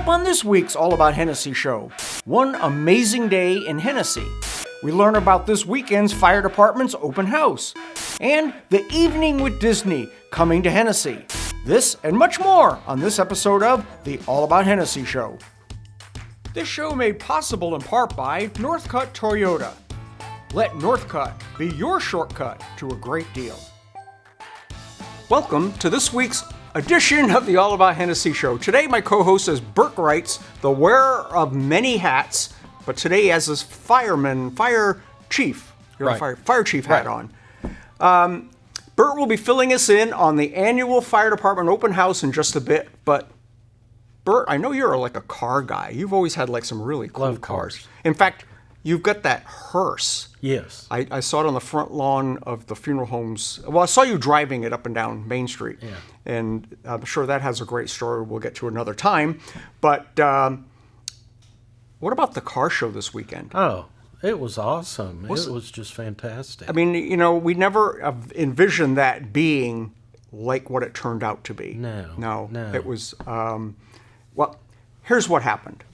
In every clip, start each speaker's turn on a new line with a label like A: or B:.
A: up on this week's All About Hennessey show. One amazing day in Hennessey. We learn about this weekend's fire department's open house. And the evening with Disney coming to Hennessey. This and much more on this episode of the All About Hennessey show. This show made possible in part by Northcutt Toyota. Let Northcutt be your shortcut to a great deal. Welcome to this week's edition of the All About Hennessey show. Today my co-host is Bert Gritz, the wearer of many hats, but today has his fire chief. Fire chief hat on. Bert will be filling us in on the annual fire department open house in just a bit, but Bert, I know you're like a car guy. You've always had like some really cool cars. In fact, you've got that hearse.
B: Yes.
A: I saw it on the front lawn of the funeral homes. Well, I saw you driving it up and down Main Street.
B: Yeah.
A: And I'm sure that has a great story we'll get to another time. But what about the car show this weekend?
B: Oh, it was awesome. It was just fantastic.
A: I mean, you know, we never envisioned that being like what it turned out to be.
B: No.
A: It was, well, here's what happened.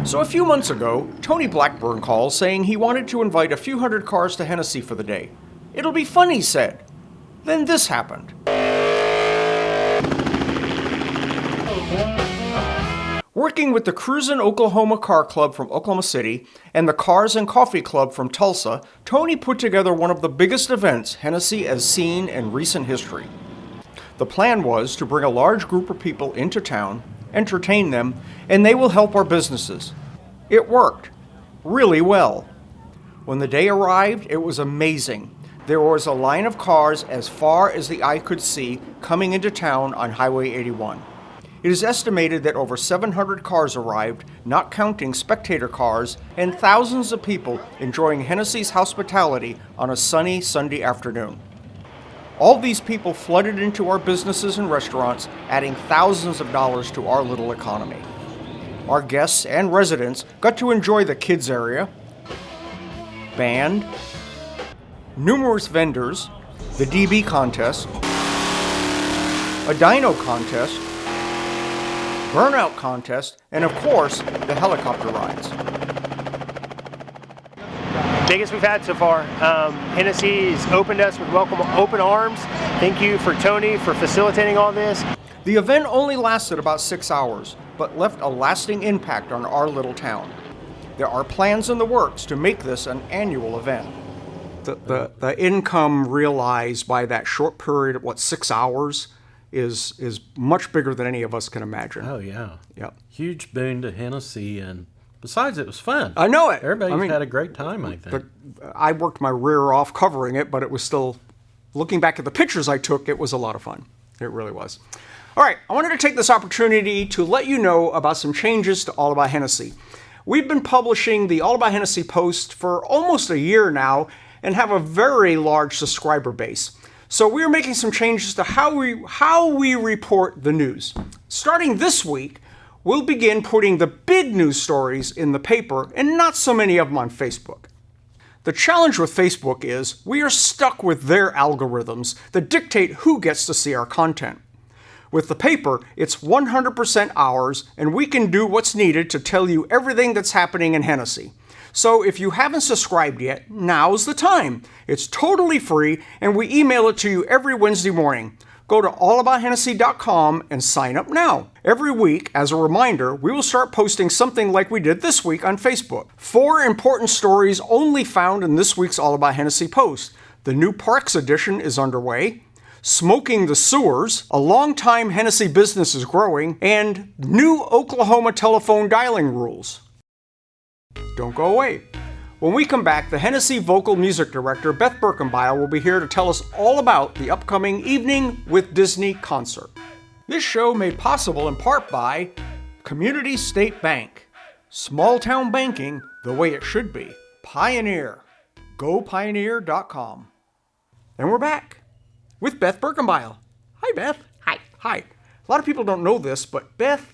A: So a few months ago, Tony Blackburn called saying he wanted to invite a few hundred cars to Hennessey for the day. It'll be fun, he said. Then this happened. Working with the Cruisin' Oklahoma Car Club from Oklahoma City and the Cars and Coffee Club from Tulsa, Tony put together one of the biggest events Hennessey has seen in recent history. The plan was to bring a large group of people into town, entertain them, and they will help our businesses. It worked really well. When the day arrived, it was amazing. There was a line of cars as far as the eye could see coming into town on Highway 81. It is estimated that over 700 cars arrived, not counting spectator cars, and thousands of people enjoying Hennessey's hospitality on a sunny Sunday afternoon. All these people flooded into our businesses and restaurants, adding thousands of dollars to our little economy. Our guests and residents got to enjoy the kids area, band, numerous vendors, the DB contest, a dyno contest, burnout contest, and of course, the helicopter rides.
C: Biggest we've had so far. Hennessey's opened us with open arms. Thank you for Tony for facilitating all this.
A: The event only lasted about 6 hours, but left a lasting impact on our little town. There are plans in the works to make this an annual event. The income realized by that short period of 6 hours is much bigger than any of us can imagine.
B: Oh yeah.
A: Yep.
B: Huge boon to Hennessey, and besides it was fun.
A: I know it.
B: Everybody had a great time, I think.
A: I worked my rear off covering it, but it was still, looking back at the pictures I took, it was a lot of fun. It really was. All right, I wanted to take this opportunity to let you know about some changes to All About Hennessey. We've been publishing the All About Hennessey post for almost a year now and have a very large subscriber base. So we are making some changes to how we report the news. Starting this week, we'll begin putting the big news stories in the paper and not so many of them on Facebook. The challenge with Facebook is we are stuck with their algorithms that dictate who gets to see our content. With the paper, it's 100% ours, and we can do what's needed to tell you everything that's happening in Hennessey. So if you haven't subscribed yet, now's the time. It's totally free, and we email it to you every Wednesday morning. Go to allabouthennessey.com and sign up now. Every week, as a reminder, we will start posting something like we did this week on Facebook. 4 important stories only found in this week's All About Hennessey post. The new Parks edition is underway, smoking the sewers, a long-time Hennessey business is growing, and new Oklahoma telephone dialing rules. Don't go away. When we come back, the Hennessey vocal music director, Beth Berkenbile, will be here to tell us all about the upcoming Evening with Disney concert. This show made possible in part by Community State Bank. Small town banking the way it should be. Pioneer. GoPioneer.com. And we're back with Beth Berkenbile. Hi, Beth.
D: Hi.
A: Hi. A lot of people don't know this, but Beth,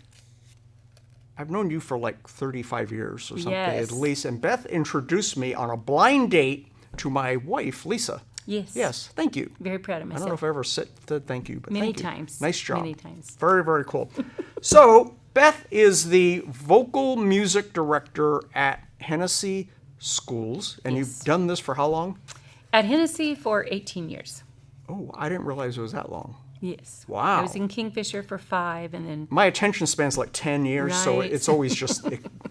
A: I've known you for like 35 years or something at least, and Beth introduced me on a blind date to my wife, Lisa.
D: Yes.
A: Yes, thank you.
D: Very proud of myself.
A: I don't know if I ever said thank you, but
D: Many
A: thank you.
D: times.
A: Nice job.
D: Many times.
A: Very, very cool. So, Beth is the vocal music director at Hennessey Schools, and you've done this for how long?
D: At Hennessey for 18 years.
A: Oh, I didn't realize it was that long.
D: Yes.
A: Wow.
D: I was in Kingfisher for 5, and then
A: My attention span's like 10 years, so
D: Right.
A: it's always just,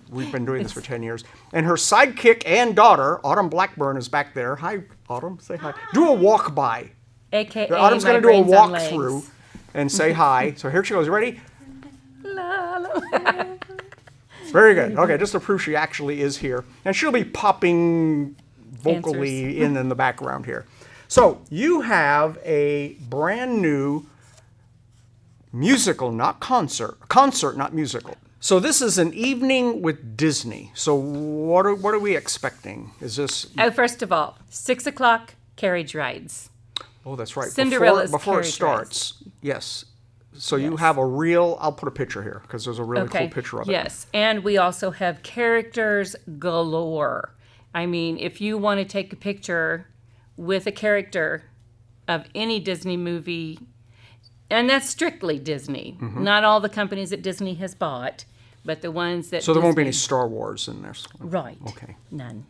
A: we've been doing this for 10 years. And her sidekick and daughter, Autumn Blackburn, is back there. Hi, Autumn, say hi. Do a walk by.
D: AKA
A: Autumn's
D: my
A: going to do a
D: brains on
A: walkthrough
D: legs.
A: and say hi. So here she goes. Ready?
D: La, la.
A: Very good. Okay, just to prove she actually is here. And she'll be popping vocally in the background here. So you have a brand new musical, not concert. Concert, not musical. So this is an evening with Disney. So what are we expecting? Is this...
D: Oh, first of all, 6 o'clock carriage rides.
A: Oh, that's right.
D: Cinderella's
A: before it
D: carriage
A: starts. Yes. So you have a real... I'll put a picture here because there's a really cool picture of it.
D: Yes, and we also have characters galore. I mean, if you want to take a picture with a character of any Disney movie, and that's strictly Disney, not all the companies that Disney has bought, but the ones that
A: So there won't be any
D: Disney-
A: Star Wars in there.
D: Right.
A: Okay.
D: None.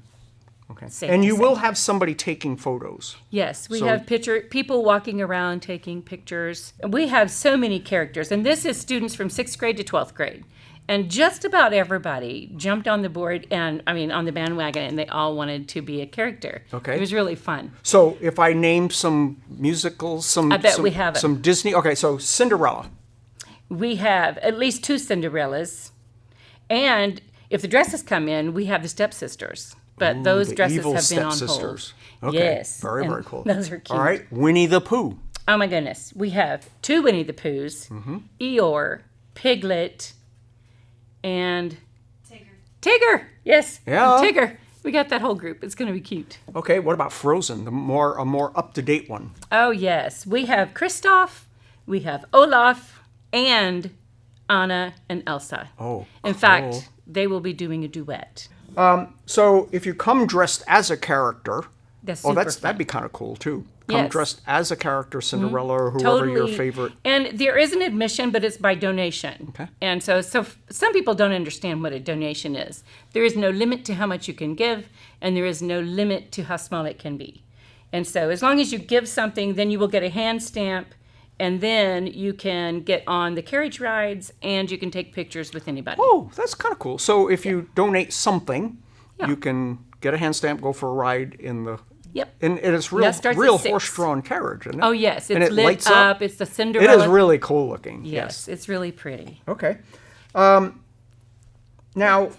A: Okay.
D: Safe
A: And
D: to
A: you
D: say.
A: will have somebody taking photos.
D: Yes, we
A: So-
D: have people walking around taking pictures. We have so many characters, and this is students from 6th grade to 12th grade. And just about everybody jumped on the board on the bandwagon, and they all wanted to be a character.
A: Okay.
D: It was really fun.
A: So if I name some musicals,
D: I bet we have it.
A: some Disney. Okay, so Cinderella.
D: We have at least 2 Cinderellas, and if the dresses come in, we have the stepsisters. But those
A: the
D: dresses
A: evil
D: have been on
A: stepsisters.
D: hold.
A: Okay.
D: Yes.
A: Very,
D: and
A: very cool.
D: Those are cute.
A: All right, Winnie the Pooh.
D: Oh my goodness. We have 2 Winnie the Poohs, Eeyore, Piglet, and Tigger. Yes.
A: Yeah.
D: Tigger. We got that whole group. It's going to be cute.
A: Okay, what about Frozen? A more up to date one.
D: Oh yes. We have Kristoff, we have Olaf, and Anna and Elsa.
A: Oh,
D: In
A: cool.
D: fact, they will be doing a duet.
A: So if you come dressed as a character,
D: That's
A: oh,
D: super
A: that'd
D: fun.
A: be kind of cool too. Come
D: Yes.
A: dressed as a character, Cinderella or whoever your favorite.
D: And there is an admission, but it's by donation.
A: Okay.
D: And so some people don't understand what a donation is. There is no limit to how much you can give, and there is no limit to how small it can be. And so as long as you give something, then you will get a hand stamp, and then you can get on the carriage rides, and you can take pictures with anybody.
A: Oh, that's kind of cool. So if you donate something,
D: Yeah.
A: you can get a hand stamp, go for a ride in the.
D: Yep.
A: And it's real,
D: That starts at
A: real
D: 6.
A: horse-drawn carriage, isn't it?
D: Oh, yes.
A: And
D: It's
A: it
D: lit
A: lights
D: up. It's the
A: It
D: Cinderella.
A: is really cool looking.
D: Yes, it's really pretty.
A: Okay. Now,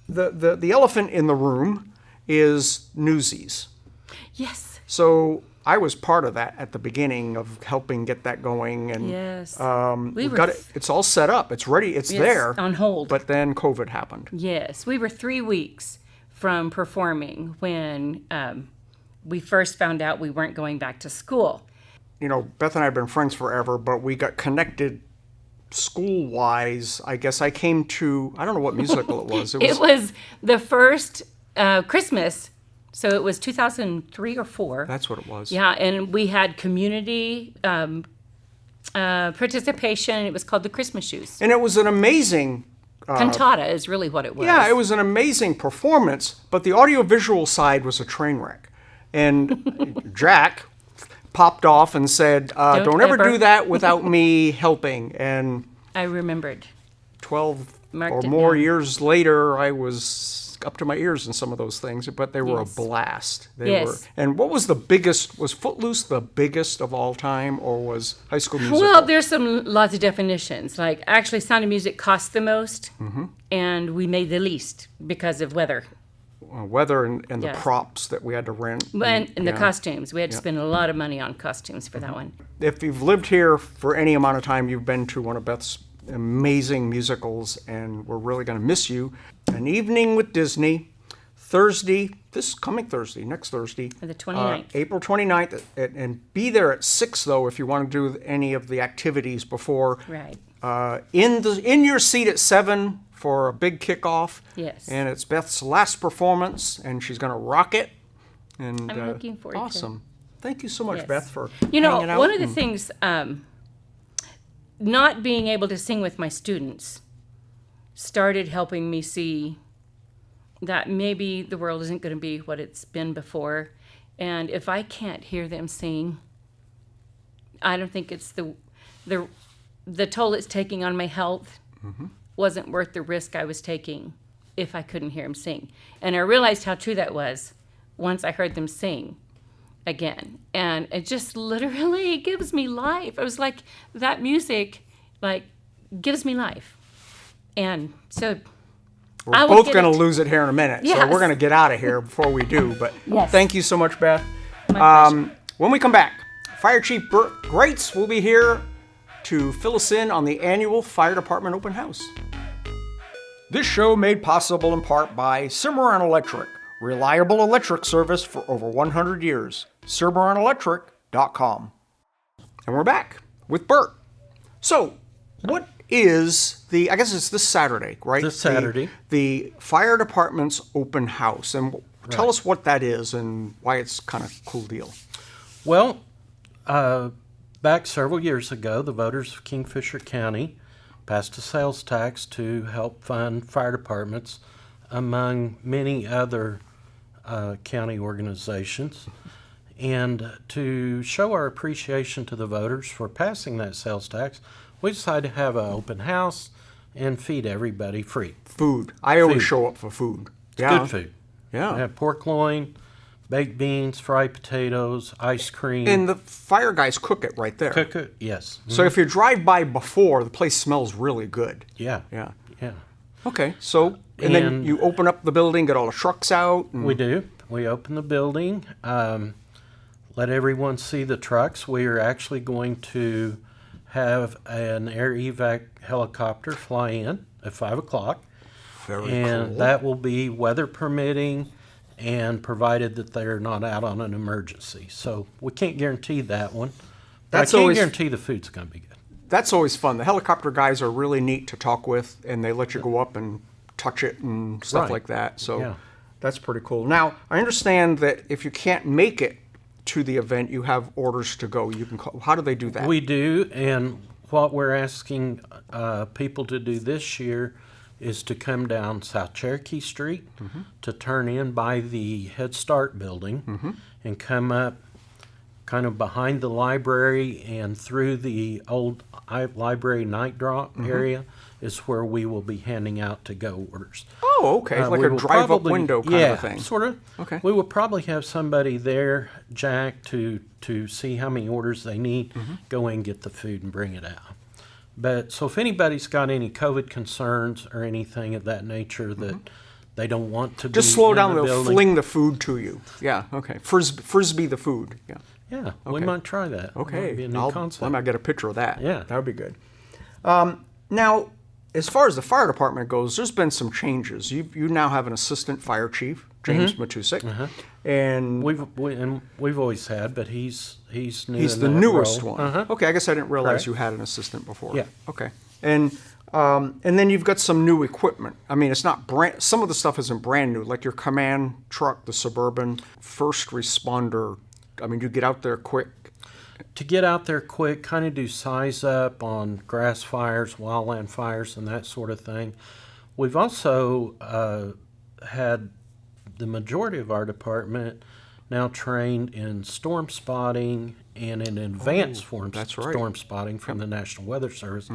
A: the elephant in the room is Newsies.
D: Yes.
A: So I was part of that at the beginning of helping get that going, and
D: Yes.
A: we've
D: were
A: got it. It's all set up. It's ready. It's there.
D: on hold.
A: But then COVID happened.
D: Yes, we were 3 weeks from performing when we first found out we weren't going back to school.
A: You know, Beth and I have been friends forever, but we got connected school-wise. I guess I came to, I don't know what musical it was.
D: It was the first Christmas, so it was 2003 or 4.
A: That's what it was.
D: Yeah, and we had community participation. It was called the Christmas Shoes.
A: And it was an amazing,
D: Cantata is really what it was.
A: yeah, it was an amazing performance, but the audiovisual side was a train wreck. And Jack popped off and said, don't ever
D: ever."
A: do that without me helping. And
D: I remembered.
A: 12
D: Marked
A: or
D: it
A: more
D: down.
A: years later, I was up to my ears in some of those things, but they were
D: Yes.
A: a blast. They
D: Yes.
A: were. And what was the biggest? Was Footloose the biggest of all time, or was High School Musical?
D: Well, there's some lots of definitions. Like, actually, Sound of Music cost the most,
A: Mm-hmm.
D: and we made the least because of weather.
A: Weather and the
D: Yes.
A: props that we had to rent.
D: And the
A: yeah.
D: costumes. We had to spend a lot of money on costumes for that one.
A: If you've lived here for any amount of time, you've been to one of Beth's amazing musicals, and we're really going to miss you. An Evening with Disney, Thursday, this coming Thursday, next Thursday.
D: The 29th.
A: April 29th, and be there at 6, though, if you want to do any of the activities before.
D: Right.
A: In your seat at 7 for a big kickoff.
D: Yes.
A: And it's Beth's last performance, and she's going to rock it. And
D: I'm looking forward to it.
A: awesome. Thank you so much,
D: Yes.
A: Beth, for
D: You know,
A: hanging out.
D: one of the things, not being able to sing with my students started helping me see that maybe the world isn't going to be what it's been before. And if I can't hear them sing, I don't think it's the toll it's taking on my health wasn't worth the risk I was taking if I couldn't hear them sing. And I realized how true that was once I heard them sing again. And it just literally gives me life. I was like, that music, like, gives me life. And so
A: We're both going to lose it here in a minute, so
D: Yes.
A: we're going to get out of here before we do. But
D: Yes.
A: thank you so much, Beth.
D: My pleasure.
A: When we come back, Fire Chief Bert Gritz will be here to fill us in on the annual Fire Department Open House. This show made possible in part by Cimarron Electric, reliable electric service for over 100 years. CimarronElectric.com. And we're back with Bert. So, what is I guess it's this Saturday, right?
B: This Saturday.
A: The Fire Department's Open House. And tell us what that is and why it's kind of a cool deal.
B: Well, back several years ago, the voters of Kingfisher County passed a sales tax to help fund fire departments, among many other county organizations. And to show our appreciation to the voters for passing that sales tax, we decided to have an open house and feed everybody free.
A: Food. I always
B: Food.
A: show up for food.
B: Good food.
A: Yeah.
B: We have pork loin, baked beans, fried potatoes, ice cream.
A: And the fire guys cook it right there.
B: Cook it, yes.
A: So if you drive by before, the place smells really good.
B: Yeah.
A: Yeah.
B: Yeah.
A: Okay, so, and then
B: And-
A: you open up the building, get all the trucks out. And
B: We do. We open the building, let everyone see the trucks. We are actually going to have an air evac helicopter fly in at 5 o'clock.
A: Very
B: And
A: cool.
B: that will be weather permitting and provided that they're not out on an emergency. So we can't guarantee that one. But
A: That's
B: I can't
A: always-
B: guarantee the food's going to be good.
A: That's always fun. The helicopter guys are really neat to talk with, and they let you go up and touch it and stuff
B: Right.
A: like that. So
B: Yeah.
A: that's pretty cool. Now, I understand that if you can't make it to the event, you have orders to go. You can call. How do they do that?
B: We do, and what we're asking people to do this year is to come down South Cherokee Street, to turn in by the Head Start building, and come up kind of behind the library and through the old library night drop area is where we will be handing out to-go orders.
A: Oh, okay. Like
B: We
A: a
B: will
A: drive-up
B: probably-
A: window kind
B: yeah,
A: of a thing.
B: sort of.
A: Okay.
B: We will probably have somebody there, Jack, to see how many orders they need, go in and get the food and bring it out. But so if anybody's got any COVID concerns or anything of that nature that they don't want to
A: Just
B: be
A: slow
B: in
A: down.
B: the
A: They'll
B: building,
A: fling the food to you. Yeah. Okay. Frisbee the food. Yeah.
B: yeah, we
A: Okay.
B: might try that. That
A: Okay.
B: might be a new
A: I
B: concept.
A: might get a picture of that.
B: Yeah.
A: That would be good. Now, as far as the fire department goes, there's been some changes. You now have an assistant fire chief, James Matusik, and
B: We've always had, but he's new.
A: he's
B: in
A: the
B: that
A: newest
B: role.
A: one. Okay, I guess I didn't realize
B: Correct.
A: you had an assistant before.
B: Yeah.
A: Okay, and then you've got some new equipment. I mean, it's not brand. Some of the stuff isn't brand new, like your command truck, the Suburban first responder. I mean, you get out there quick.
B: To get out there quick, kind of do size up on grass fires, wildland fires, and that sort of thing. We've also had the majority of our department now trained in storm spotting and in advanced
A: that's right.
B: storm spotting from the National Weather Service.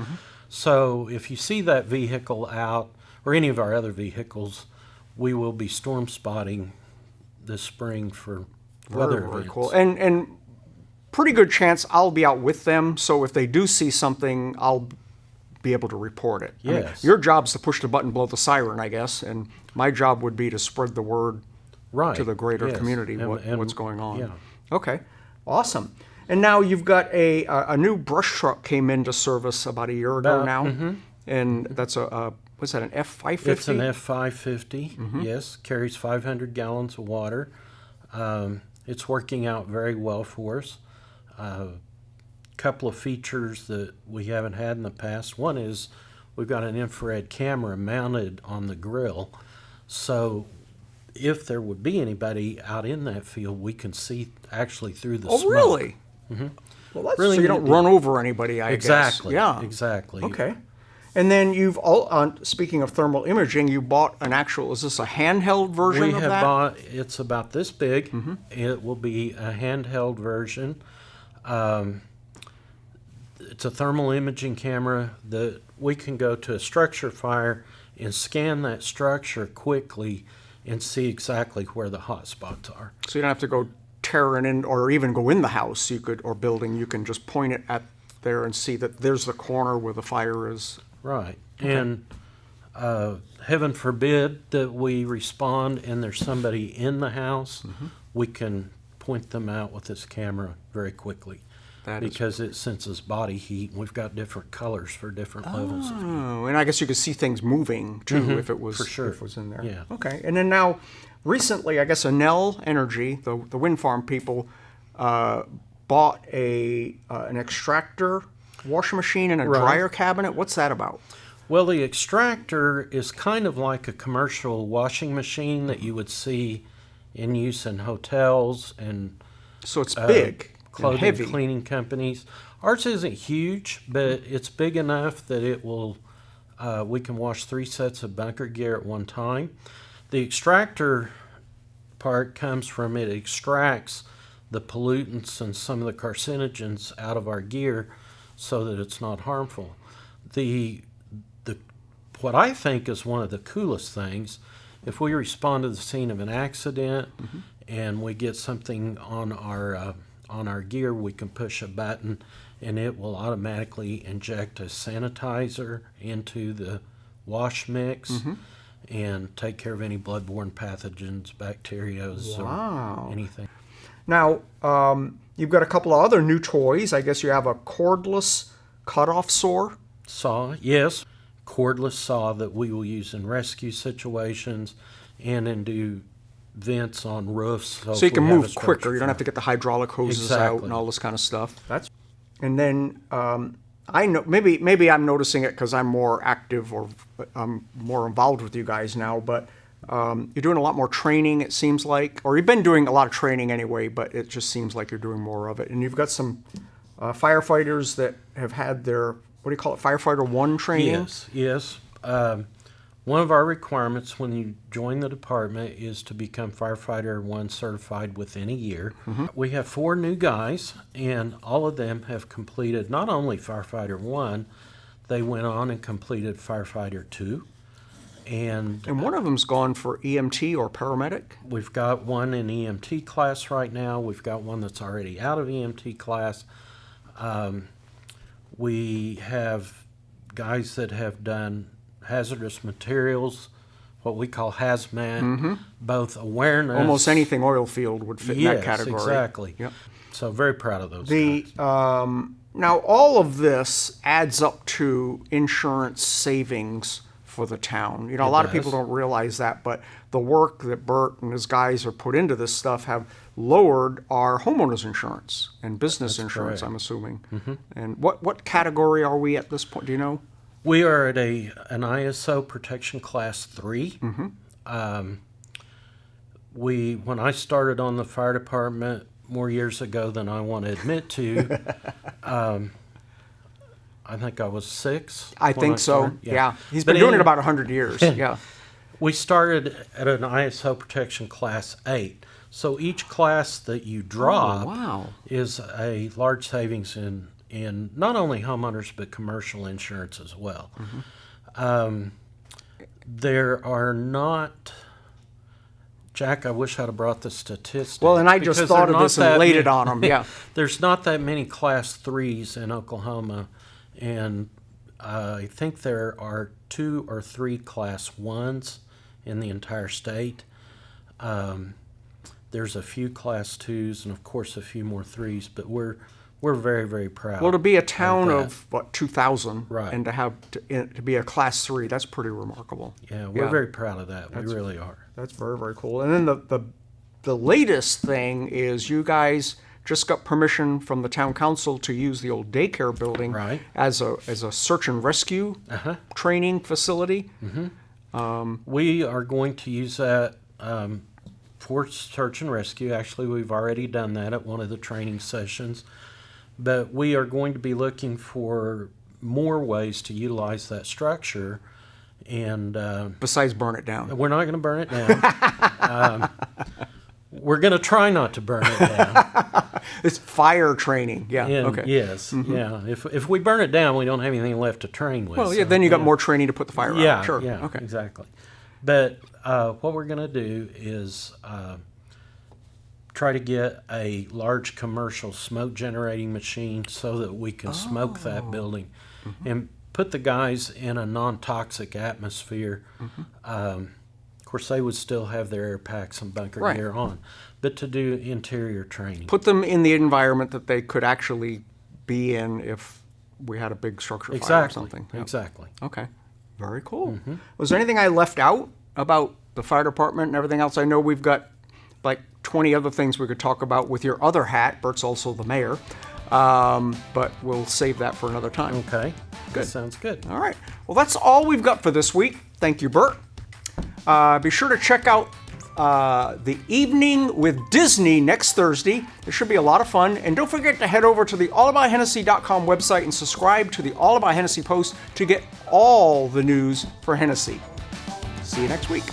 B: So if you see that vehicle out, or any of our other vehicles, we will be storm spotting this spring for weather
A: Very
B: events.
A: cool. And pretty good chance I'll be out with them. So if they do see something, I'll be able to report it. I mean,
B: Yes.
A: your job's to push the button, blow the siren, I guess, and my job would be to spread the word
B: Right.
A: to the greater
B: yes.
A: community
B: And-
A: what's going on.
B: Yeah.
A: Okay, awesome. And now you've got a new brush truck came into service about a year ago now, and that's what's that, an F550?
B: It's an F550, yes, carries 500 gallons of water. It's working out very well for us. Couple of features that we haven't had in the past. One is we've got an infrared camera mounted on the grill, so if there would be anybody out in that field, we can see actually through the
A: Oh,
B: smoke.
A: really? Well, that's
B: Really
A: so you don't
B: neat.
A: run over anybody, I
B: Exactly.
A: guess. Yeah.
B: Exactly.
A: Okay. And then you've all, speaking of thermal imaging, you bought an actual, is this a handheld version
B: We
A: of
B: have
A: that?
B: bought, it's about this big. It will be a handheld version. It's a thermal imaging camera that we can go to a structure fire and scan that structure quickly and see exactly where the hot spots are.
A: So you don't have to go tearing in or even go in the house or building. You can just point it at there and see that there's the corner where the fire is.
B: Right. And heaven forbid that we respond and there's somebody in the house, we can point them out with this camera very quickly.
A: That is
B: because it senses body heat. We've got different colors for different levels of heat.
A: Oh, and I guess you could see things moving too if it was
B: for sure.
A: if it was in there.
B: Yeah.
A: Okay. And then now, recently, I guess Enel Energy, the wind farm people, bought an extractor washing machine and a dryer cabinet. What's that about?
B: Well, the extractor is kind of like a commercial washing machine that you would see in use in hotels and
A: So it's big and
B: clothing
A: heavy.
B: cleaning companies. Ours isn't huge, but it's big enough that it will. We can wash 3 sets of bunker gear at one time. The extractor part comes from it extracts the pollutants and some of the carcinogens out of our gear so that it's not harmful. What I think is one of the coolest things, if we respond to the scene of an accident and we get something on our gear, we can push a button and it will automatically inject a sanitizer into the wash mix and take care of any bloodborne pathogens, bacterias,
A: Wow.
B: or anything.
A: Now, you've got a couple of other new toys. I guess you have a cordless cutoff saw.
B: Saw, yes. Cordless saw that we will use in rescue situations and in do vents on roofs.
A: So
B: if
A: you can
B: we have a
A: move quicker.
B: structure
A: You don't have to
B: fire.
A: get the hydraulic hoses out
B: Exactly.
A: and all this kind of stuff. And then I know maybe I'm noticing it because I'm more active or I'm more involved with you guys now. But you're doing a lot more training. It seems like, or you've been doing a lot of training anyway. But it just seems like you're doing more of it. And you've got some firefighters that have had their, what do you call it, Firefighter 1 training?
B: Yes. One of our requirements when you join the department is to become Firefighter 1 certified within a year. We have 4 new guys, and all of them have completed not only Firefighter 1, they went on and completed Firefighter 2. And
A: And one of them's gone for EMT or paramedic.
B: we've got one in EMT class right now. We've got one that's already out of EMT class. We have guys that have done hazardous materials, what we call hazmat, both awareness.
A: Almost anything oil field would fit in that category.
B: Exactly.
A: Yep.
B: So very proud of those
A: The
B: guys.
A: now all of this adds up to insurance savings for the town. You know, a lot of people
B: does.
A: don't realize that, but the work that Bert and his guys are put into this stuff have lowered our homeowners insurance and business insurance,
B: correct.
A: I'm assuming. And what category are we at this point? Do you know?
B: We are at an ISO Protection Class 3. When I started on the fire department more years ago than I want to admit to, I think I was 6.
A: I
B: when
A: think so.
B: started.
A: Yeah. He's
B: But
A: been doing it
B: any-
A: about 100 years. Yeah.
B: We started at an ISO Protection Class 8. So each class that you drop
A: wow.
B: is a large savings in not only homeowners but commercial insurance as well. There are not, Jack, I wish I'd have brought the statistic.
A: Well, and I just
B: because
A: thought
B: there
A: of
B: are
A: this
B: not
A: and
B: that
A: laid it
B: many-
A: on them. Yeah.
B: There's not that many Class 3s in Oklahoma, and I think there are 2 or 3 Class 1s in the entire state. There's a few Class 2s and, of course, a few more 3s, but we're very, very proud.
A: Well, to be a town
B: that.
A: of what 2,000,
B: Right.
A: and to have to be a class 3, that's pretty remarkable.
B: Yeah, we're very proud of that. We really are.
A: That's very, very cool. And then the latest thing is you guys just got permission from the town council to use the old daycare building
B: Right.
A: as a search and rescue training facility.
B: We are going to use that for search and rescue. Actually, we've already done that at one of the training sessions. But we are going to be looking for more ways to utilize that structure. And
A: Besides burn it down.
B: we're not going to burn it down. We're going to try not to burn it down.
A: It's fire training. Yeah.
B: And
A: Okay.
B: Yes. Yeah. If we burn it down, we don't have anything left to train with.
A: Well, yeah.
B: so,
A: Then you got more training to put the fire
B: Yeah.
A: out. Sure.
B: Yeah.
A: Okay.
B: Exactly. But what we're going to do is try to get a large commercial smoke generating machine so that we can smoke that building and put the guys in a non-toxic atmosphere. Of course, they would still have their air packs and bunker
A: Right.
B: gear on, but to do interior training.
A: Put them in the environment that they could actually be in if we had a big structure fire or
B: Exactly.
A: something. Yep.
B: Exactly.
A: Okay. Very cool. Was there anything I left out about the fire department and everything else? I know we've got like 20 other things we could talk about with your other hat. Bert's also the mayor. But we'll save that for another time.
B: Okay.
A: Good.
B: That sounds good.
A: All right. Well, that's all we've got for this week. Thank you, Bert. Be sure to check out The Evening with Disney next Thursday. It should be a lot of fun. And don't forget to head over to the allaboutHennessey.com website and subscribe to the All About Hennessey post to get all the news for Hennessey. See you next week.